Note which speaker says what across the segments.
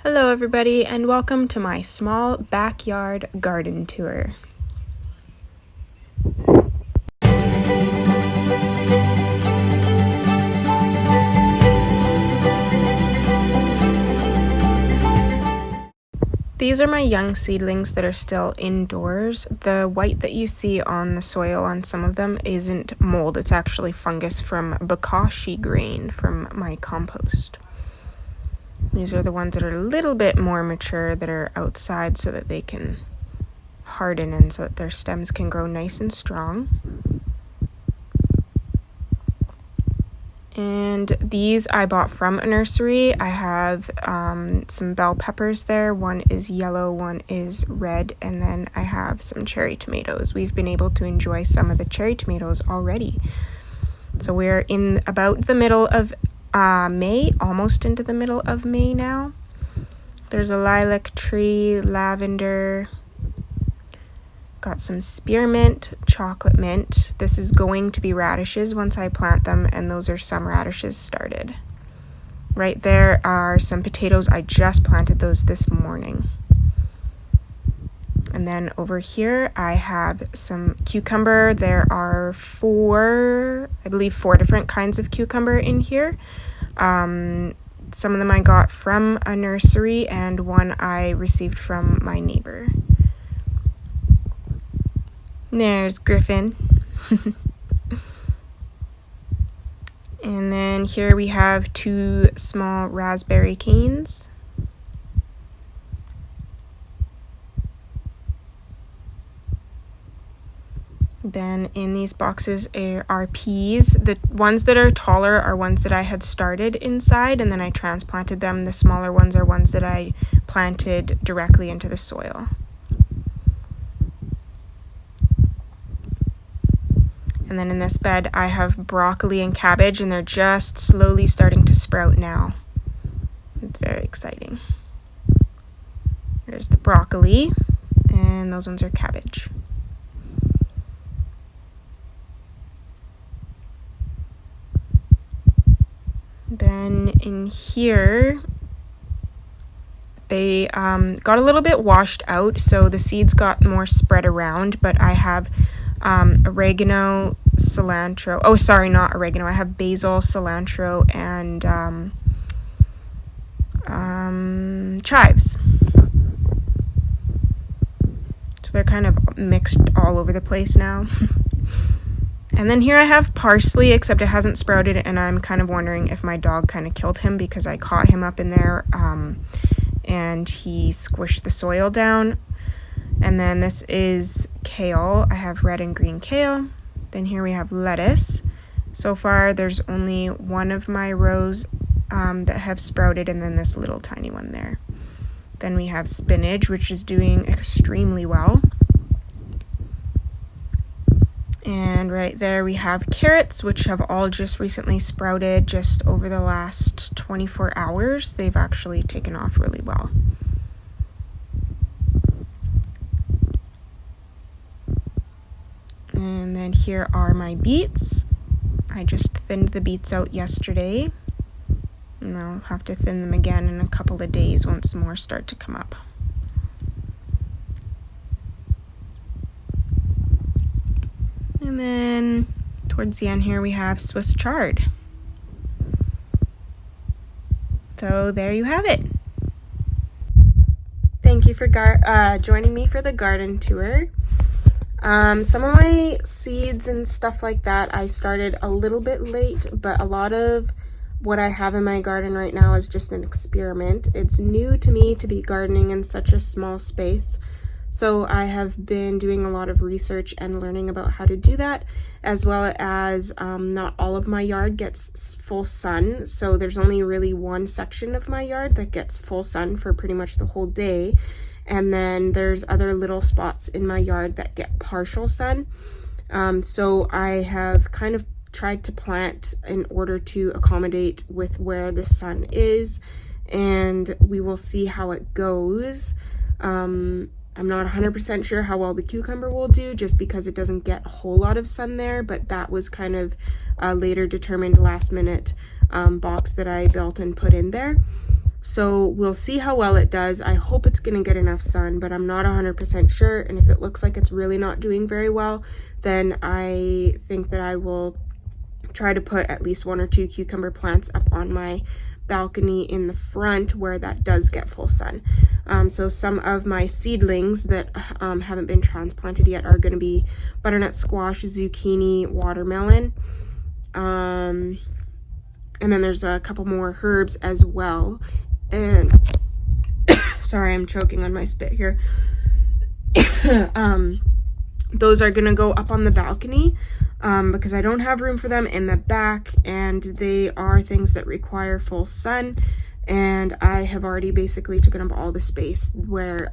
Speaker 1: Hello everybody and welcome to my small backyard garden tour. These are my young seedlings that are still indoors. The white that you see on the soil on some of them isn't mold, it's actually fungus from bokashi grain from my compost. These are the ones that are a little bit more mature that are outside so that they can harden and so that their stems can grow nice and strong. And these I bought from a nursery. I have some bell peppers there. One is yellow, one is red, and then I have some cherry tomatoes. We've been able to enjoy some of the cherry tomatoes already. So we're in about the middle of May, almost into the middle of May now. There's a lilac tree, lavender, got some spearmint, chocolate mint. This is going to be radishes once I plant them, and those are some radishes started. Right there are some potatoes. I just planted those this morning. And then over here I have some cucumber. There are four different kinds of cucumber in here. Some of them I got from a nursery and one I received from my neighbor. There's Griffin. And then here we have two small raspberry canes. Then in these boxes are peas. The ones that are taller are ones that I had started inside and then I transplanted them. The smaller ones are ones that I planted directly into the soil. And then in this bed I have broccoli and cabbage, and they're just slowly starting to sprout now. It's very exciting. There's the broccoli, and those ones are cabbage. Then in here, they got a little bit washed out, so the seeds got more spread around, but I have oregano, cilantro. Oh, sorry, not oregano. I have basil, cilantro, and chives. So they're kind of mixed all over the place now. And then here I have parsley, except it hasn't sprouted, and I'm kind of wondering if my dog kind of killed him because I caught him up in there and he squished the soil down. And then this is kale. I have red and green kale. Then here we have lettuce. So far there's only one of my rows that have sprouted, and then this little tiny one there. Then we have spinach, which is doing extremely well. And right there we have carrots, which have all just recently sprouted just over the last 24 hours. They've actually taken off really well. And then here are my beets. I just thinned the beets out yesterday, and I'll have to thin them again in a couple of days once more start to come up. And then towards the end here we have Swiss chard. So there you have it. Thank you for joining me for the garden tour. Some of my seeds and stuff like that I started a little bit late, but a lot of what I have in my garden right now is just an experiment. It's new to me to be gardening in such a small space. So I have been doing a lot of research and learning about how to do that, as well as not all of my yard gets full sun. So there's only really one section of my yard that gets full sun for pretty much the whole day. And then there's other little spots in my yard that get partial sun. So I have kind of tried to plant in order to accommodate with where the sun is, and we will see how it goes. I'm not 100% sure how well the cucumber will do just because it doesn't get a whole lot of sun there, but that was kind of a later determined last minute box that I built and put in there. So we'll see how well it does. I hope it's going to get enough sun, but I'm not 100% sure. And if it looks like it's really not doing very well, then I think that I will try to put at least 1 or 2 cucumber plants up on my balcony in the front where that does get full sun. So some of my seedlings that haven't been transplanted yet are going to be butternut squash, zucchini, watermelon, and then there's a couple more herbs as well. And sorry, I'm choking on my spit here. Those are gonna go up on the balcony because I don't have room for them in the back, and they are things that require full sun, and I have already basically taken up all the space where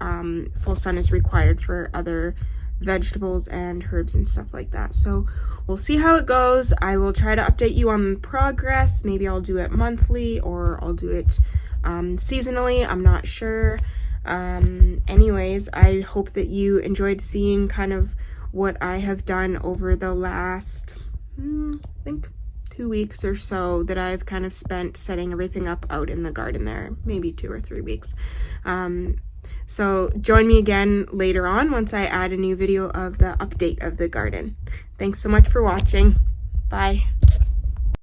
Speaker 1: full sun is required for other vegetables and herbs and stuff like that. So we'll see how it goes. I will try to update you on progress. Maybe I'll do it monthly or I'll do it seasonally. I'm not sure. Anyways, I hope that you enjoyed seeing kind of what I have done over the last, I think 2 weeks or so that I've kind of spent setting everything up out in the garden there, maybe 2 or 3 weeks. So join me again later on once I add a new video of the update of the garden. Thanks so much for watching. Bye.